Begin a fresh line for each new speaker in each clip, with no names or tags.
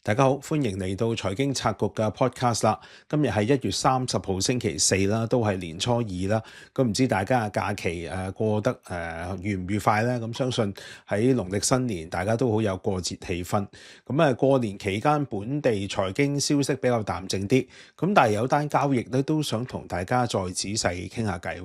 大家好，歡迎嚟到財經策局嘅 podcast 啦。今日係1月30號星期四啦，都係年初二啦。咁唔知大家嘅假期過得愉唔愉快咧？咁相信喺農曆新年，大家都好有過節氣氛。咁過年期間本地財經消息比較淡靜啲，咁但係有單交易咧都想同大家再仔細傾下偈。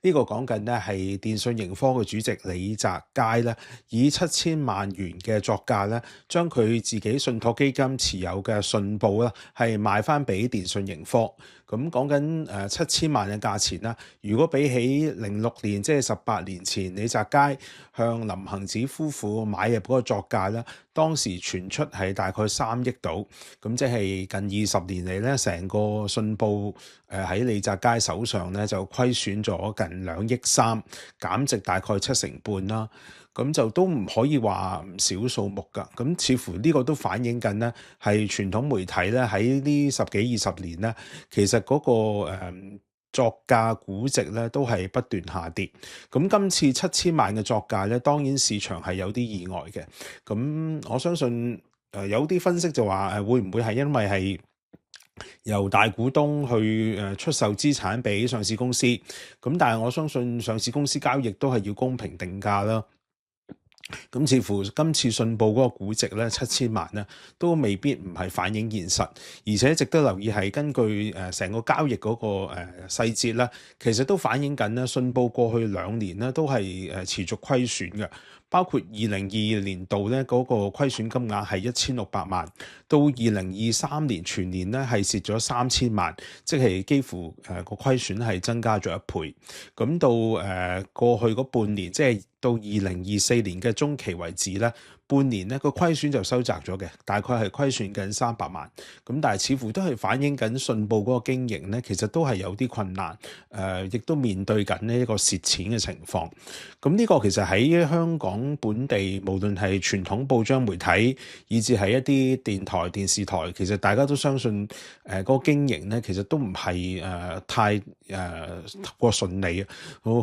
呢個講緊咧係電訊盈科嘅主席李澤楷咧，以7000萬元嘅作價咧，將佢自己信託基金持有嘅信報啦，係賣翻俾電訊盈科。咁講緊7000萬嘅價錢啦，如果比起06年，即係18年前，李澤楷向林行止夫婦買入嗰個作價咧，當時傳出係大概3億度，咁即係近20年嚟咧，成個信報喺李澤楷手上咧就虧損咗近2億3，減值大概7成半啦。咁就都唔可以話唔少數目㗎，咁似乎呢個都反映緊咧，係傳統媒體咧喺呢10幾20年咧，其實嗰個作價估值咧都係不斷下跌。咁今次7000萬嘅作價咧，當然市場係有啲意外嘅。咁我相信有啲分析就話會唔會係因為係由大股東去出售資產俾上市公司？咁但係我相信上市公司交易都係要公平定價啦。咁似乎今次信報嗰個估值咧7000萬咧，都未必唔係反映現實，而且值得留意係根據成個交易嗰個細節咧，其實都反映緊咧信報過去2年咧都係持續虧損嘅，包括2022年度咧嗰個虧損金額係1600萬，到2023年全年咧係蝕咗3000萬，即係幾乎個虧損係增加咗1倍。咁到過去嗰半年，即係到2024年嘅中期為止咧，半年咧個虧損就收窄咗嘅，大概係虧損緊300萬。咁但係似乎都係反映緊信報嗰個經營咧，其實都係有啲困難，亦都面對緊呢一個蝕錢嘅情況。咁呢個其實喺香港本地，無論係傳統報章媒體，以至係一啲電台、電視台，其實大家都相信嗰個經營咧，其實都唔係太過順利啊，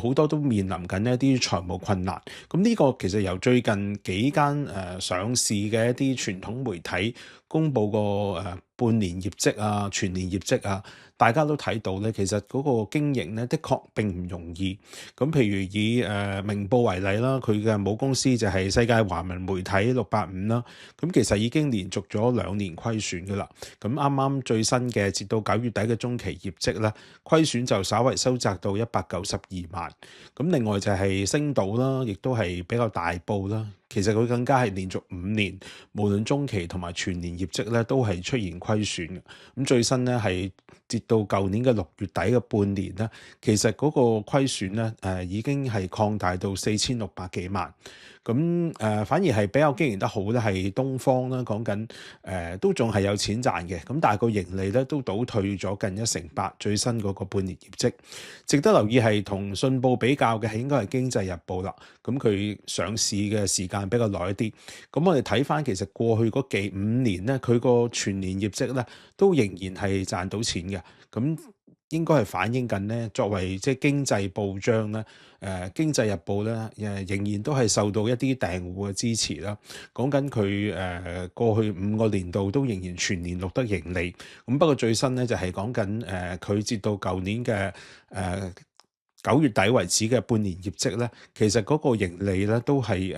好多都面臨緊一啲財務困難。咁呢個其實由最近幾間上市嘅一啲傳統媒體公布個半年業績啊、全年業績啊，大家都睇到咧，其實嗰個經營咧，的確並唔容易。咁譬如以明報為例啦，佢嘅母公司就係世界華文媒體685啦，咁其實已經連續咗2年虧損噶啦。咁啱啱最新嘅截到9月底嘅中期業績咧，虧損就稍為收窄到192萬。咁另外就係星島啦，亦都係比較大報啦。其實佢更加係連續5年，無論中期同埋全年業績咧，都係出現虧損嘅。咁最新咧係截到舊年嘅6月底嘅半年咧，其實嗰個虧損咧已經係擴大到4600幾萬。咁反而係比較經營得好咧，係東方啦，講緊都仲係有錢賺嘅。咁但係個盈利咧都倒退咗近1成8，最新嗰個半年業績。值得留意係同信報比較嘅係應該係經濟日報啦。咁佢上市嘅時間比較耐一啲。咁我哋睇翻其實過去嗰5年咧，佢個全年業績咧都仍然係賺到錢嘅。咁應該係反映緊咧，作為即係經濟報章咧，經濟日報咧，仍然都係受到一啲訂戶嘅支持啦。講緊佢過去5個年度都仍然全年錄得盈利。咁不過最新咧就係講緊佢截到舊年嘅9月底為止嘅半年業績咧，其實嗰個盈利咧都係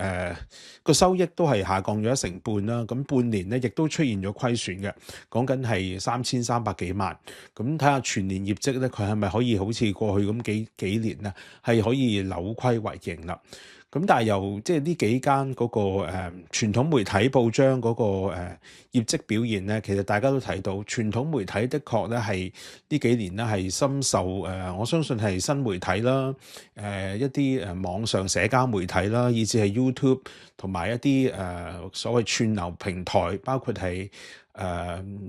個收益都係下降咗1成半啦。咁半年咧亦都出現咗虧損嘅，講緊係3300幾萬。咁睇下全年業績咧，佢係咪可以好似過去咁幾年咧，係可以扭虧為盈啦？咁但係由即係呢幾間嗰個傳統媒體報章嗰個業績表現咧，其實大家都睇到傳統媒體的確咧係呢幾年咧係深受我相信係新媒體啦、一啲網上社交媒體啦，以至係 YouTube 同埋一啲所謂串流平台，包括係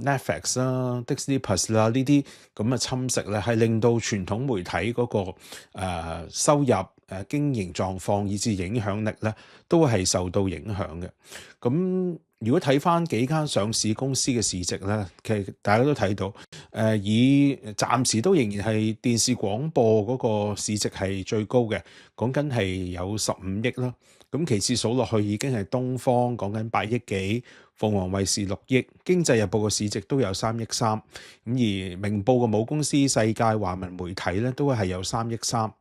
Netflix 啦、Disney Plus 啦呢啲咁嘅侵蝕咧，係令到傳統媒體嗰個收入、經營狀況以至影響力咧，都係受到影響嘅。咁如果睇翻幾間上市公司嘅市值咧，其實大家都睇到以暫時都仍然係電視廣播嗰個市值係最高嘅，講緊係有15億啦。咁其次數落去已經係東方講緊8億幾，鳳凰衛視6億，經濟日報嘅市值都有3億3，咁而明報嘅母公司世界華文媒體咧都係有3億3，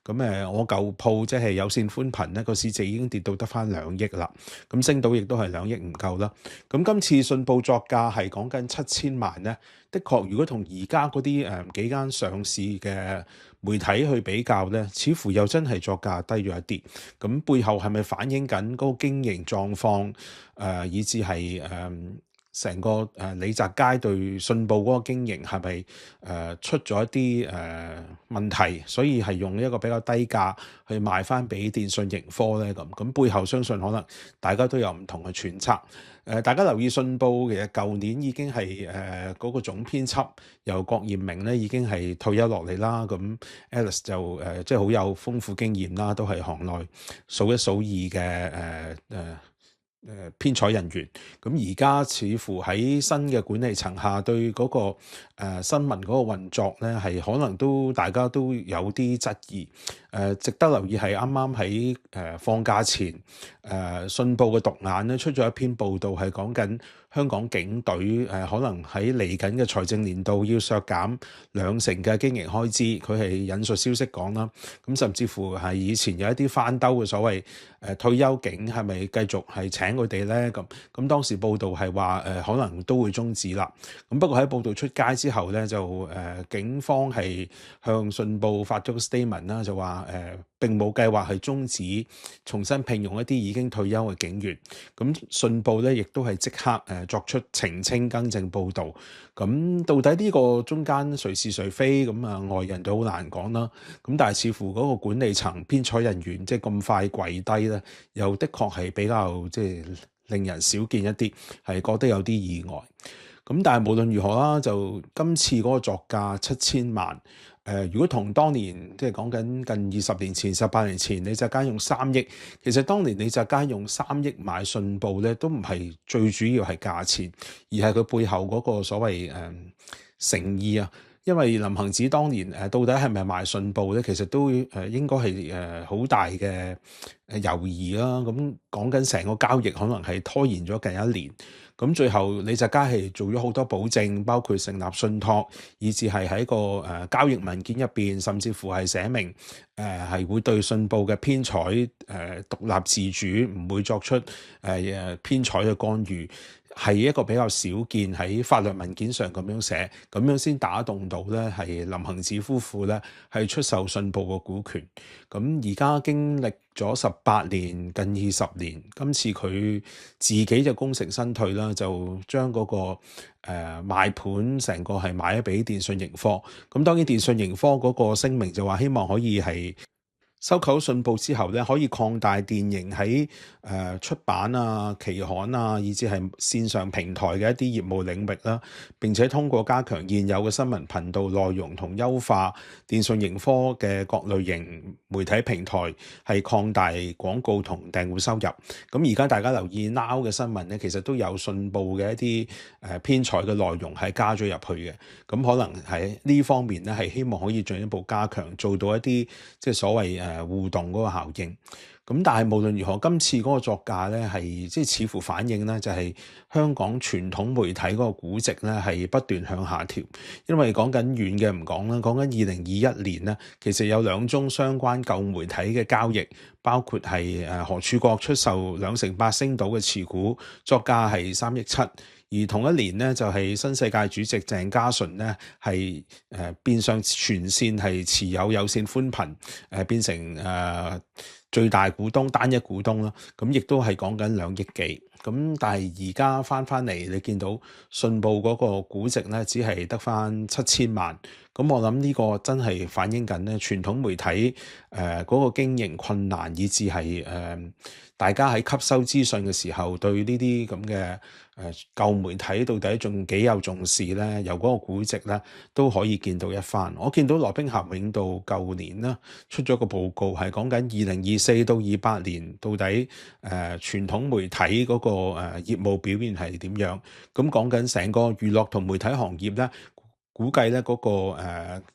咁我舊鋪即係有線寬頻咧個市值已經跌到得返2億啦，咁星島亦都係2億唔夠啦，咁今次信報作價係講緊7000萬咧，的確如果同而家嗰啲幾間上市嘅媒體去比較咧，似乎又真係作價低咗一啲，咁背後係咪反映緊嗰個經營狀況？以至係成個李澤楷對信報嗰個經營係咪出咗一啲問題，所以係用一個比較低價去賣翻俾電訊盈科咧咁背後相信可能大家都有唔同嘅揣測。大家留意信報其實舊年已經係嗰個總編輯由郭艷明咧已經係退休落嚟啦，咁 Alice 就即係好有豐富經驗啦，都係行內數一數二嘅編採人員，咁而家似乎喺新嘅管理層下，對嗰個新聞嗰個運作咧，係可能都大家都有啲質疑。值得留意係啱啱喺放假前，信報嘅獨眼咧出咗一篇報道，係講緊香港警隊可能喺嚟緊嘅財政年度要削減2成嘅經營開支。佢係引述消息講啦，咁甚至乎係以前有一啲翻兜嘅所謂退休警係咪繼續係請佢哋咧？咁當時報道係話可能都會終止啦。咁不過喺報道出街之後咧，就警方係向信報發咗個 statement 啦，就話並冇計劃係終止重新聘用一啲已經退休嘅警員。咁信報咧亦都係即刻作出澄清更正報導。咁到底呢個中間誰是誰非？咁外人就好難講啦。咁但係似乎嗰個管理層編採人員即係咁快跪低咧，又的確係比較即係令人少見一啲，係覺得有啲意外。咁但係無論如何啦，就今次嗰個作價7000萬，如果同當年即係講緊近20年前、18年前，李澤楷用3億，其實當年李澤楷用3億買信報咧，都唔係最主要係價錢，而係佢背後嗰個所謂誠意啊。因為林行止當年到底係咪賣信報咧，其實都應該係好大嘅猶豫啦。咁講緊成個交易可能係拖延咗近1年。咁最後李澤楷係做咗好多保證，包括成立信託，以至係喺個交易文件入邊，甚至乎係寫明係會對信報嘅編採獨立自主，唔會作出編採嘅干預。係一個比較少見喺法律文件上咁樣寫，咁樣先打動到咧係林行止夫婦咧係出售信報個股權。咁而家經歷咗18年，近20年，今次佢自己就功成身退啦，就將嗰個賣盤成個係賣咗俾電訊盈科。咁當然電訊盈科嗰個聲明就話希望可以係收購信報之後咧，可以擴大電盈喺出版啊、期刊啊，以至係線上平台嘅一啲業務領域啦。並且通過加強現有嘅新聞頻道內容同優化電訊盈科嘅各類型媒體平台，係擴大廣告同訂戶收入。咁而家大家留意 Now 嘅新聞咧，其實都有信報嘅一啲編採嘅內容係加咗入去嘅。咁可能喺呢方面咧，係希望可以進一步加強，做到一啲即係所謂互動嗰個效應。咁但係無論如何，今次嗰個作價咧係即係似乎反映咧就係香港傳統媒體嗰個估值咧係不斷向下調。因為講緊遠嘅唔講啦，講緊2021年咧，其實有2宗相關舊媒體嘅交易，包括係何柱國出售8%星島嘅持股，作價係3億7。而同一年咧，就係新世界主席鄭家純咧係變相全線係持有有線寬頻，變成最大股東、單一股東啦。咁亦都係講緊2億幾。咁但係而家翻嚟，你見到信報嗰個估值咧，只係得翻7000萬。咁我諗呢個真係反映緊咧傳統媒體嗰個經營困難，以至係大家喺吸收資訊嘅時候，對呢啲咁嘅舊媒體到底仲幾有重視咧？由嗰個估值咧都可以見到一番。我見到羅兵咸永道舊年啦出咗個報告，係講緊2024到28年到底傳統媒體嗰個業務表現係點樣？咁講緊成個娛樂同媒體行業咧，估計咧嗰個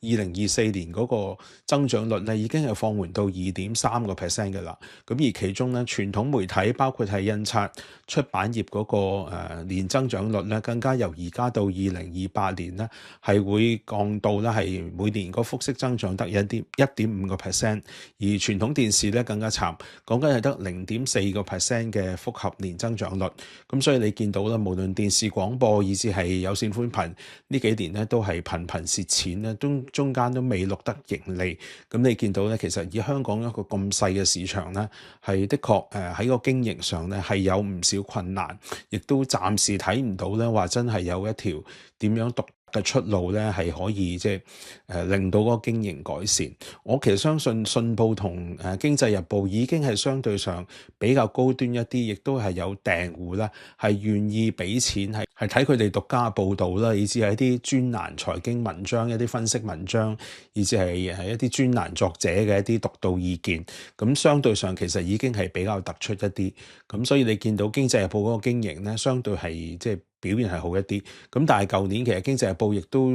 2024年嗰個增長率咧已經係放緩到2.3%嘅啦。咁而其中咧傳統媒體包括係印刷出版業嗰個年增長率咧，更加由而家到2028年咧係會降到咧係每年個複息增長得1.5%，而傳統電視咧更加慘，講緊係得0.4% 嘅複合年增長率。咁所以你見到啦，無論電視廣播以至係有線寬頻呢幾年咧都係頻頻蝕錢咧，中間都未錄得盈利。咁你見到咧，其實以香港一個咁細嘅市場咧，係的確喺個經營上咧係有唔少困難，亦都暫時睇唔到咧話真係有一條點樣獨嘅出路咧係可以令到嗰個經營改善。我其實相信信報同經濟日報已經係相對上比較高端一啲，亦都係有訂戶啦，係願意俾錢係睇佢哋獨家報導啦，以至係一啲專欄財經文章、一啲分析文章，以至係一啲專欄作者嘅一啲獨到意見。咁相對上其實已經係比較突出一啲。咁所以你見到經濟日報嗰個經營咧，相對係表現係好一啲，咁但係舊年其實經濟日報亦都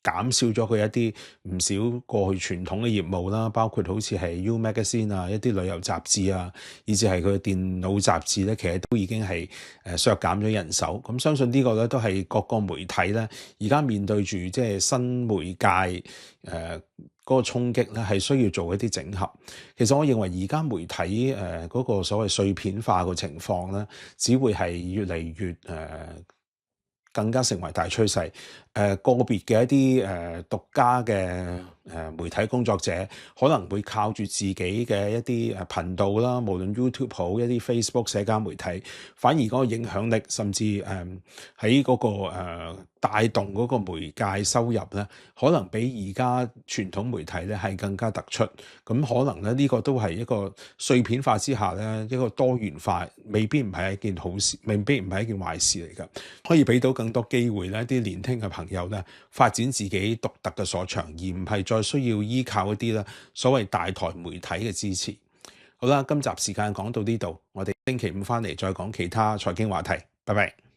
減少咗佢一啲唔少過去傳統嘅業務啦，包括好似係 U Magazine 啊，一啲旅遊雜誌啊，以至係佢嘅電腦雜誌咧，其實都已經係削減咗人手。咁相信呢個咧都係各個媒體咧而家面對住新媒介嗰個衝擊咧，係需要做一啲整合。其實我認為而家媒體嗰個所謂碎片化嘅情況咧，只會係越嚟越更加成為大趨勢。個別嘅一啲獨家嘅媒體工作者可能會靠住自己嘅一啲頻道啦，無論 YouTube 好，一啲 Facebook 社交媒體，反而嗰個影響力甚至喺嗰個帶動嗰個媒介收入咧，可能比而家傳統媒體咧係更加突出。咁可能咧呢個都係一個碎片化之下咧一個多元化，未必唔係一件好事，未必唔係一件壞事嚟㗎，可以俾到更多機會咧啲年輕嘅朋友咧發展自己獨特嘅所長，而唔係再需要依靠一啲咧所謂大台媒體嘅支持。好啦，今集時間講到呢度，我哋星期五翻嚟再講其他財經話題。拜拜。